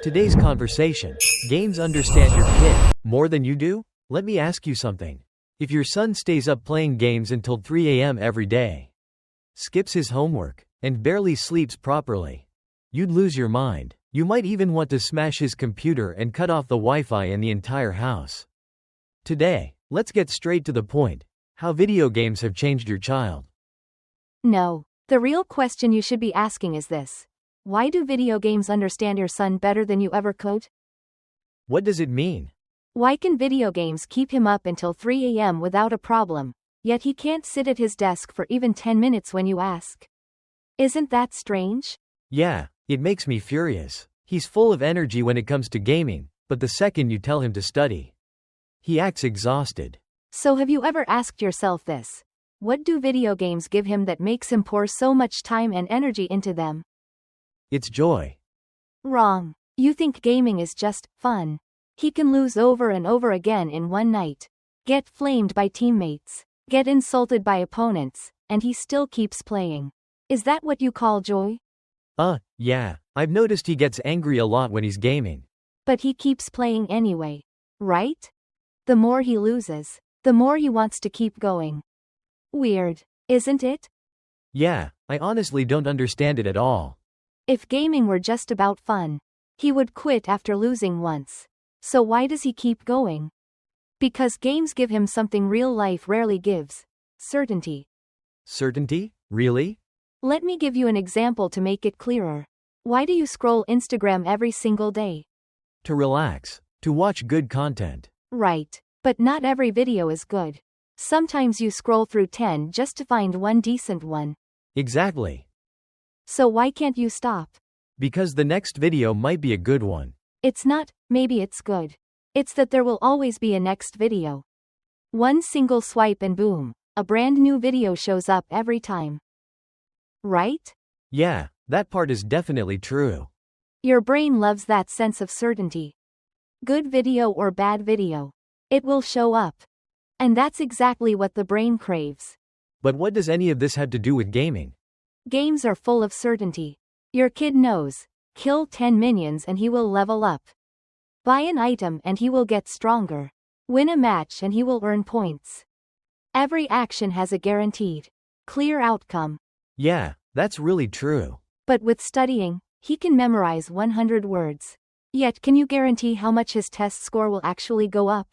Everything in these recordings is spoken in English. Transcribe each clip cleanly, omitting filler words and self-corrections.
Today's conversation. Games understand your kid more than you do? Let me ask you something. If your son stays up playing games until 3 a.m. every day, skips his homework, and barely sleeps properly, you'd lose your mind. You might even want to smash his computer and cut off the Wi-Fi in the entire house. Today, let's get straight to the point. How video games have changed your child. No. The real question you should be asking is this. Why do video games understand your son better than you ever could? What does it mean? Why can video games keep him up until 3 a.m. without a problem, yet he can't sit at his desk for even 10 minutes when you ask? Isn't that strange? Yeah, it makes me furious. He's full of energy when it comes to gaming, but the second you tell him to study, he acts exhausted. So have you ever asked yourself this? What do video games give him that makes him pour so much time and energy into them? It's joy. Wrong. You think gaming is just fun. He can lose over and over again in one night, get flamed by teammates, get insulted by opponents, and he still keeps playing. Is that what you call joy? Yeah. I've noticed he gets angry a lot when he's gaming. But he keeps playing anyway, right? The more he loses, the more he wants to keep going. Weird, isn't it? Yeah, I honestly don't understand it at all. If gaming were just about fun, he would quit after losing once. So why does he keep going? Because games give him something real life rarely gives. Certainty. Certainty? Really? Let me give you an example to make it clearer. Why do you scroll Instagram every single day? To relax. To watch good content. Right. But not every video is good. Sometimes you scroll through 10 just to find one decent one. Exactly. So why can't you stop? Because the next video might be a good one. It's not, maybe it's good. It's that there will always be a next video. One single swipe and boom, a brand new video shows up every time. Right? Yeah, that part is definitely true. Your brain loves that sense of certainty. Good video or bad video, it will show up. And that's exactly what the brain craves. But what does any of this have to do with gaming? Games are full of certainty. Your kid knows, kill 10 minions and he will level up. Buy an item and he will get stronger. Win a match and he will earn points. Every action has a guaranteed, clear outcome. Yeah, that's really true. But with studying, he can memorize 100 words. Yet can you guarantee how much his test score will actually go up?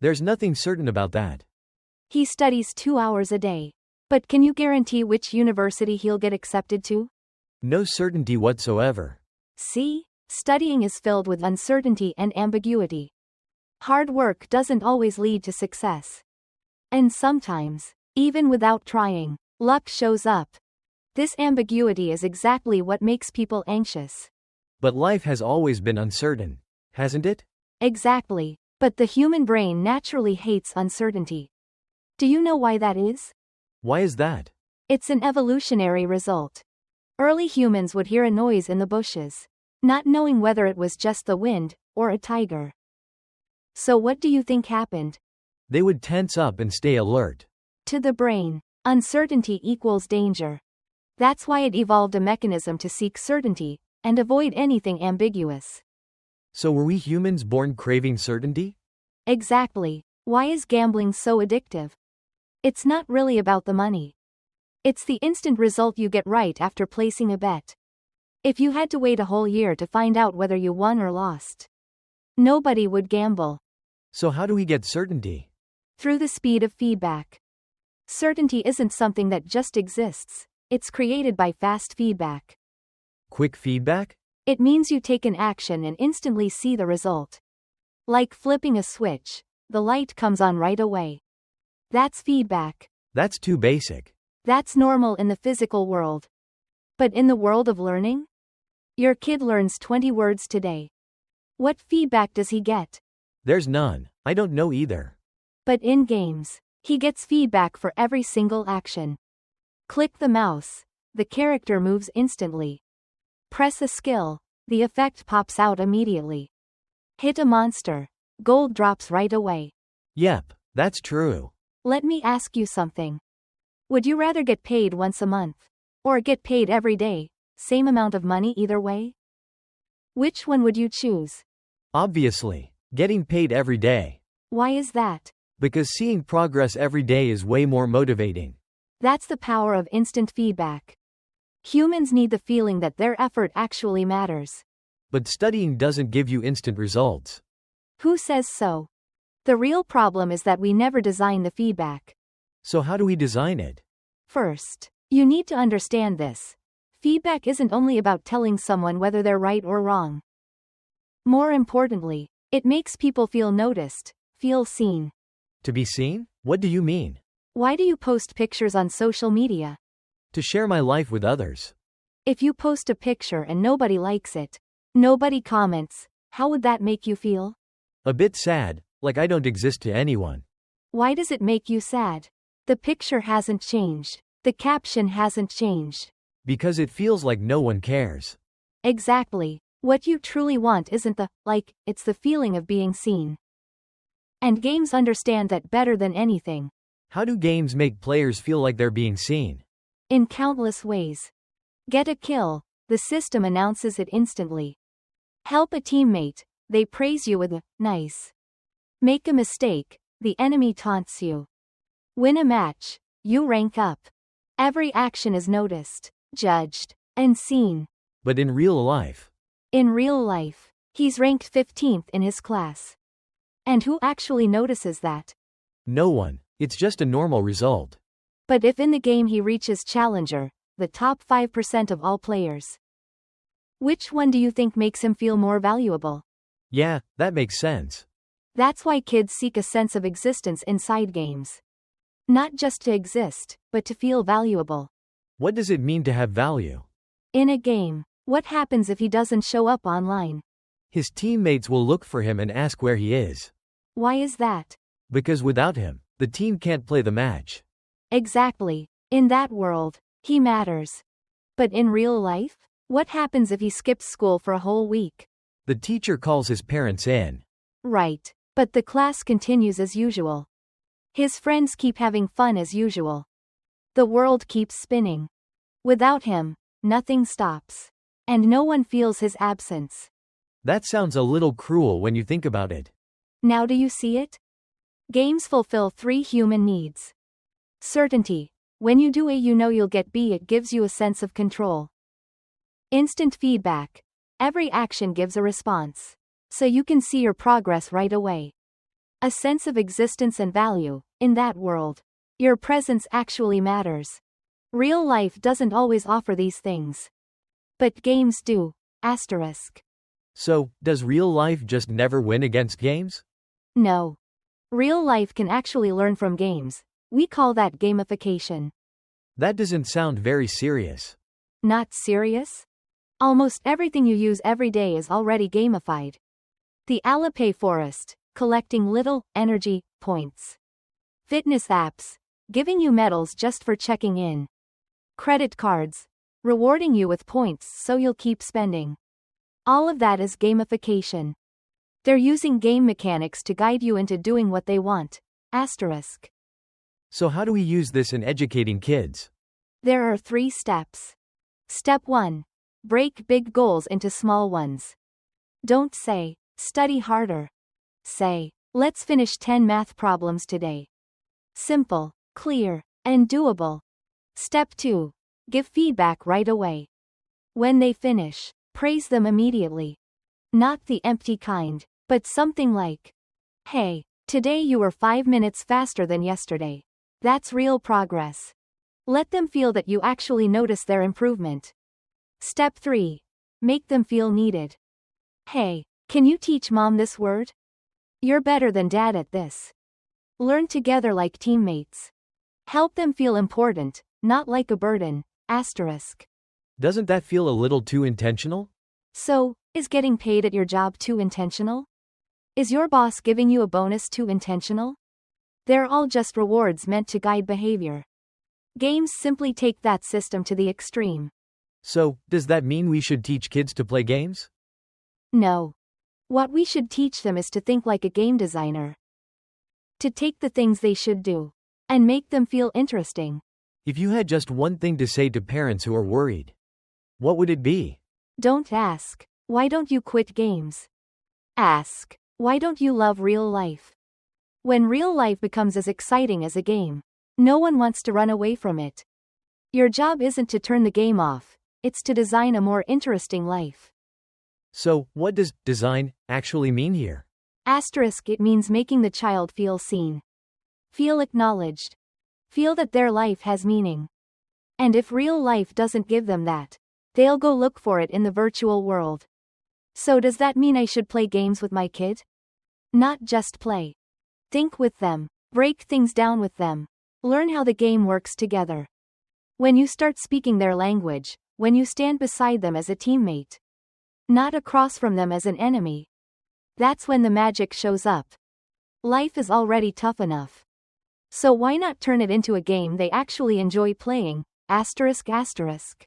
There's nothing certain about that. He studies 2 hours a day. But can you guarantee which university he'll get accepted to? No certainty whatsoever. See? Studying is filled with uncertainty and ambiguity. Hard work doesn't always lead to success. And sometimes, even without trying, luck shows up. This ambiguity is exactly what makes people anxious. But life has always been uncertain, hasn't it? Exactly. But the human brain naturally hates uncertainty. Do you know why that is? Why is that? It's an evolutionary result. Early humans would hear a noise in the bushes, not knowing whether it was just the wind or a tiger. So what do you think happened? They would tense up and stay alert. To the brain, uncertainty equals danger. That's why it evolved a mechanism to seek certainty and avoid anything ambiguous. So were we humans born craving certainty? Exactly. Why is gambling so addictive? It's not really about the money. It's the instant result you get right after placing a bet. If you had to wait a whole year to find out whether you won or lost, nobody would gamble. So how do we get certainty? Through the speed of feedback. Certainty isn't something that just exists. It's created by fast feedback. Quick feedback? It means you take an action and instantly see the result. Like flipping a switch, the light comes on right away. That's feedback. That's too basic. That's normal in the physical world. But in the world of learning? Your kid learns 20 words today. What feedback does he get? There's none. I don't know either. But in games, he gets feedback for every single action. Click the mouse, the character moves instantly. Press a skill, the effect pops out immediately. Hit a monster, gold drops right away. Yep, that's true. Let me ask you something. Would you rather get paid once a month? Or get paid every day, same amount of money either way? Which one would you choose? Obviously, getting paid every day. Why is that? Because seeing progress every day is way more motivating. That's the power of instant feedback. Humans need the feeling that their effort actually matters. But studying doesn't give you instant results. Who says so? The real problem is that we never design the feedback. So how do we design it? First, you need to understand this. Feedback isn't only about telling someone whether they're right or wrong. More importantly, it makes people feel noticed, feel seen. To be seen? What do you mean? Why do you post pictures on social media? To share my life with others. If you post a picture and nobody likes it, nobody comments, how would that make you feel? A bit sad, like I don't exist to anyone. Why does it make you sad? The picture hasn't changed. The caption hasn't changed. Because it feels like no one cares. Exactly. What you truly want isn't the like, it's the feeling of being seen. And games understand that better than anything. How do games make players feel like they're being seen? In countless ways. Get a kill, the system announces it instantly. Help a teammate, they praise you with a nice. Make a mistake, the enemy taunts you. Win a match, you rank up. Every action is noticed, judged, and seen. But in real life. In real life, he's ranked 15th in his class. And who actually notices that? No one. It's just a normal result. But if in the game he reaches Challenger, the top 5% of all players, which one do you think makes him feel more valuable? Yeah, that makes sense. That's why kids seek a sense of existence inside games. Not just to exist, but to feel valuable. What does it mean to have value? In a game, what happens if he doesn't show up online? His teammates will look for him and ask where he is. Why is that? Because without him, the team can't play the match. Exactly. In that world, he matters. But in real life, what happens if he skips school for a whole week? The teacher calls his parents in. Right. But the class continues as usual. His friends keep having fun as usual. The world keeps spinning. Without him, nothing stops. And no one feels his absence. That sounds a little cruel when you think about it. Now do you see it? Games fulfill 3 human needs. Certainty. When you do A, you know you'll get B. It gives you a sense of control. Instant feedback. Every action gives a response. So you can see your progress right away. A sense of existence and value. In that world, your presence actually matters. Real life doesn't always offer these things. But games do. Asterisk. So, does real life just never win against games? No. Real life can actually learn from games. We call that gamification. That doesn't sound very serious. Not serious? Almost everything you use every day is already gamified. The Alipay forest, collecting little energy points. Fitness apps, giving you medals just for checking in. Credit cards, rewarding you with points so you'll keep spending. All of that is gamification. They're using game mechanics to guide you into doing what they want. Asterisk. So how do we use this in educating kids? There are 3 steps. Step 1. Break big goals into small ones. Don't say, study harder. Say, let's finish 10 math problems today. Simple, clear, and doable. Step 2. Give feedback right away. When they finish, praise them immediately. Not the empty kind, but something like, hey, today you were 5 minutes faster than yesterday. That's real progress. Let them feel that you actually notice their improvement. Step 3. Make them feel needed. Hey, can you teach mom this word? You're better than dad at this. Learn together like teammates. Help them feel important, not like a burden. Asterisk. Doesn't that feel a little too intentional? So, is getting paid at your job too intentional? Is your boss giving you a bonus too intentional? They're all just rewards meant to guide behavior. Games simply take that system to the extreme. So, does that mean we should teach kids to play games? No. What we should teach them is to think like a game designer. To take the things they should do and make them feel interesting. If you had just one thing to say to parents who are worried, what would it be? Don't ask. Why don't you quit games? Ask. Why don't you love real life? When real life becomes as exciting as a game, no one wants to run away from it. Your job isn't to turn the game off, it's to design a more interesting life. So, what does design actually mean here? Asterisk, it means making the child feel seen. Feel acknowledged. Feel that their life has meaning. And if real life doesn't give them that, they'll go look for it in the virtual world. So does that mean I should play games with my kid? Not just play. Think with them. Break things down with them. Learn how the game works together. When you start speaking their language, when you stand beside them as a teammate, not across from them as an enemy, that's when the magic shows up. Life is already tough enough. So why not turn it into a game they actually enjoy playing? Asterisk asterisk.